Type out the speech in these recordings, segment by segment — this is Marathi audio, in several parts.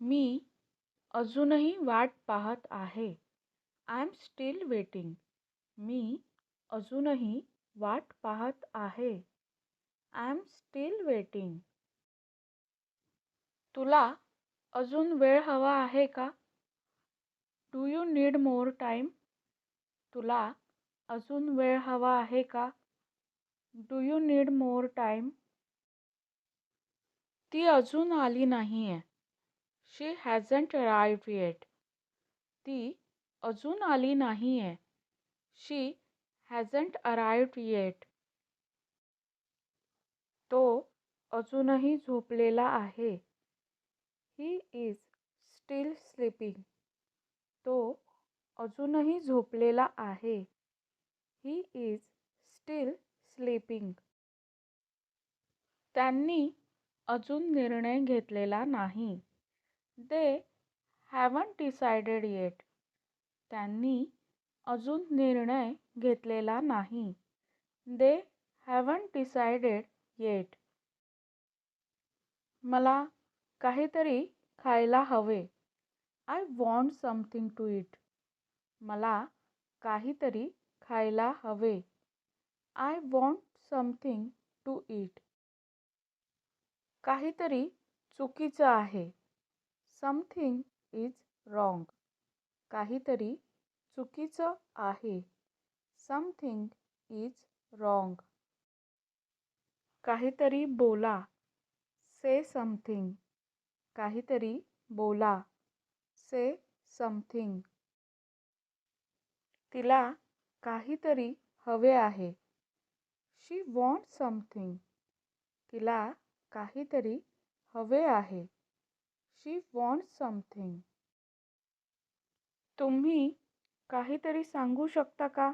मी अजूनही वाट पाहत आहे. I am still waiting. मी अजूनही वाट पाहत आहे. I am still waiting. तुला अजून वेळ हवा आहे का? Do you need more time? तुला अजून वेळ हवा आहे का? Do you need more time? ती अजून आली नाहीये. She hasn't arrived yet. ती अजून आली नाहीये. She hasn't arrived yet. तो अजूनही झोपलेला आहे. He is still sleeping. तो अजूनही झोपलेला आहे. He is still sleeping. त्यांनी अजून निर्णय घेतलेला नाही. They haven't decided yet. त्यांनी अजून निर्णय घेतलेला नाही. They haven't decided yet. मला काहीतरी खायला हवे. I want something to eat. मला काहीतरी खायला हवे. I want something to eat. काहीतरी चुकीचं आहे. Something is wrong. काहीतरी चुकीचं आहे. Something is wrong. काहीतरी बोला. Say something. काहीतरी बोला. Say something. तिला काहीतरी हवे आहे. She wants something. तिला काहीतरी हवे आहे. She wants something. तुम्ही काहीतरी सांगू शकता का?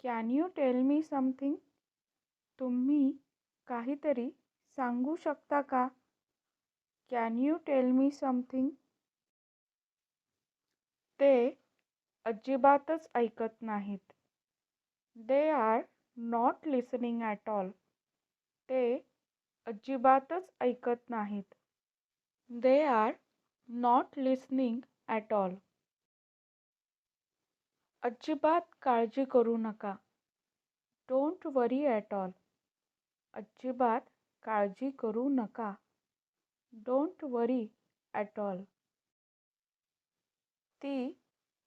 Can you tell me something? तुम्ही काहीतरी सांगू शकता का? Can you tell me something? ते अजिबातच ऐकत नाहीत. They are not listening at all. ते अजिबातच ऐकत नाहीत. They are not listening at all. अजिबात काळजी करू नका. Don't worry at all. अजिबात काळजी करू नका. Don't worry at all. ती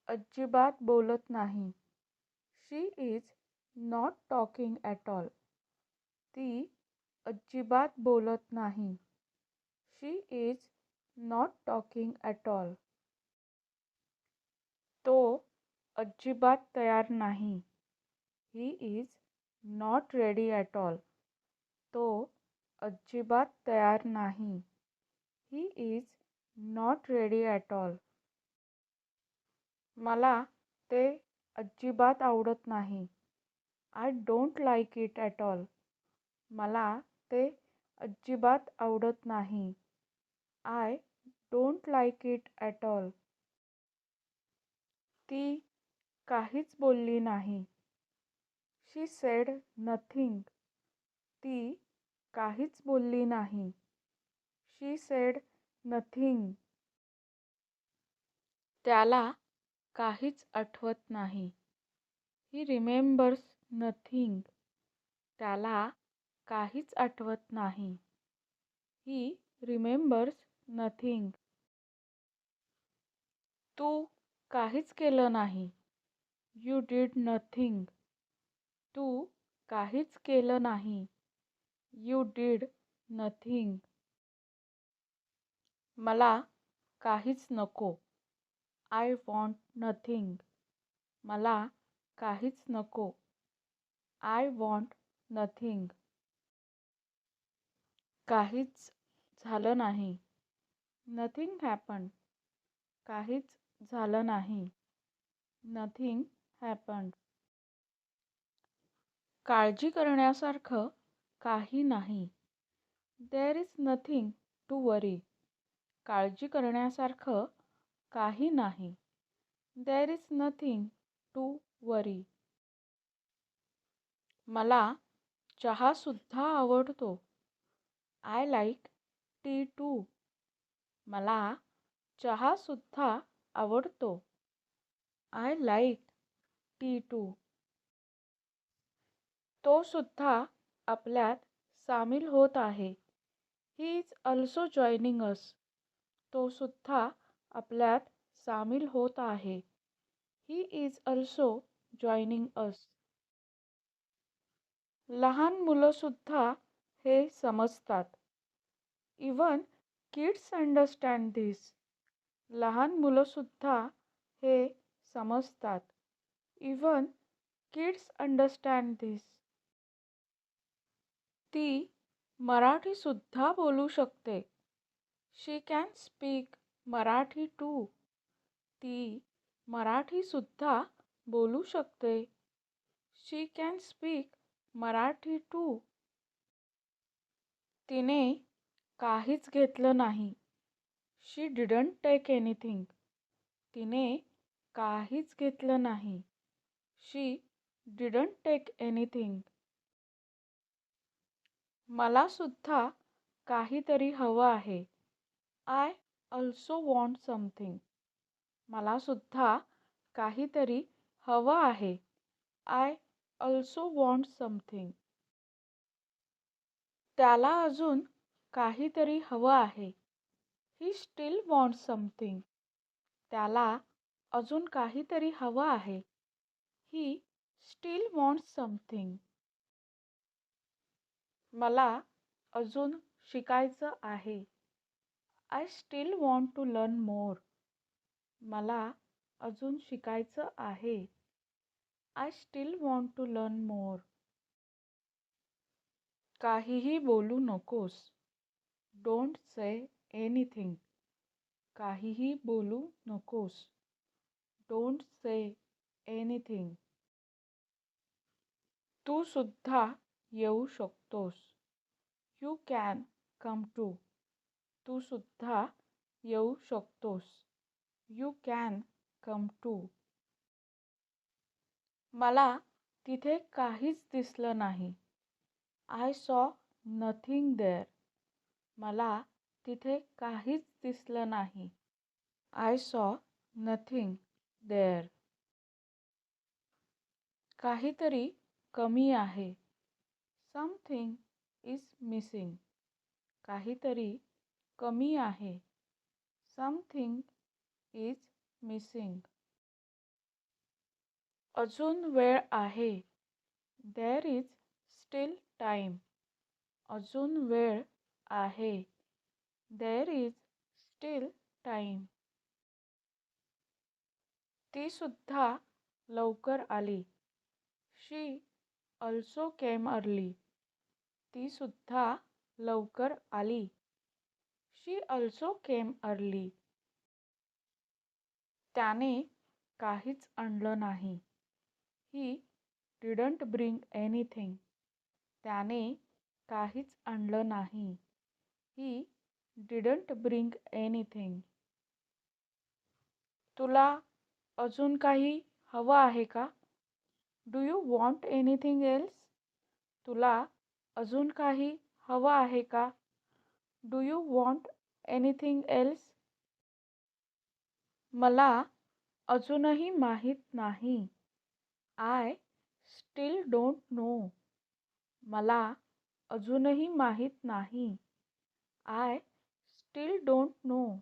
अजिबात बोलत नाही. She is not talking at all. ती अजिबात बोलत नाही. She is not talking at all. तो अजिबात तयार नाही. He is not ready at all. तो अजिबात तयार नाही. He is not ready at all. मला ते अजिबात आवडत नाही. I don't like it at all. मला ते अजिबात आवडत नाही. I don't like it at all. ती काहीच बोलली नाही. She said nothing. ती काहीच बोलली नाही. She said nothing. त्याला काहीच आठवत नाही. He remembers nothing. त्याला काहीच आठवत नाही. He remembers nothing. तू काहीच केलं नाही. You did nothing. तू काहीच केलं नाही. You did nothing. मला काहीच नको. I want nothing. मला काहीच नको. I want nothing. काहीच झालं नाही. Nothing happened. काहीच झालं नाही. Nothing happened. काळजी करण्यासारखं काही नाही. There is nothing to worry. काळजी करण्यासारखं काही नाही. There is nothing to worry. मला चहा सुद्धा आवडतो. I like tea too. मला चहासुद्धा आवडतो. I like tea too. तो सुद्धा आपल्यात सामील होत आहे. ही इज ऑल्सो जॉईनिंग अस. तो सुद्धा आपल्यात सामील होत आहे. ही इज ऑल्सो जॉईनिंग अस. लहान मुलंसुद्धा हे समजतात. Even kids understand this. लहान मुलंसुद्धा हे समजतात. Even kids understand this. ती मराठीसुद्धा बोलू शकते. शी कॅन स्पीक मराठी टू. ती मराठीसुद्धा बोलू शकते. शी कॅन स्पीक मराठी टू. तिने काहीच घेतलं नाही. शी डिडंट टेक एनिथिंग. तिने काहीच घेतलं नाही. शी डिडंट टेक एनिथिंग. मला सुद्धा काहीतरी हवं आहे. I also want something. मला सुद्धा काहीतरी हवं आहे. I also want something. त्याला अजून काहीतरी हवं आहे. He still want something. त्याला अजून काहीतरी हवं आहे. He still want something. मला अजून शिकायचं आहे. I still want to learn more. मला अजून शिकायचं आहे. I still want to learn more. काहीही बोलू नकोस. Don't say anything. काहीही बोलू नकोस. Don't say anything. तू सुद्धा येऊ शकतोस. You can come too. तू सुद्धा येऊ शकतोस. You can come too. मला तिथे काहीच दिसलं नाही. I saw nothing there. मला तिथे काहीच दिसलं नाही. I saw nothing there. काहीतरी कमी आहे. Something is missing. काहीतरी कमी आहे. Something is missing. अजून वेळ आहे. There is still time. अजून वेळ आहे. There is still time. ती सुद्धा लवकर आली. She also came early. ती सुद्धा लवकर आली. She also came early. त्याने काहीच आणलं नाही. He didn't bring anything. त्याने काहीच आणलं नाही. He didn't bring anything. तुला अजून काही हवं आहे का? Do you want anything else? तुला अजून काही हवं आहे का? Do you want anything else? मला अजूनही माहीत नाही. I still don't know. मला अजूनही माहीत नाही. I still don't know.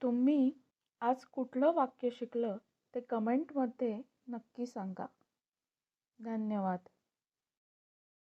तुम्ही आज कुठलं वाक्य शिकलं ते कमेंटमध्ये नक्की सांगा. धन्यवाद.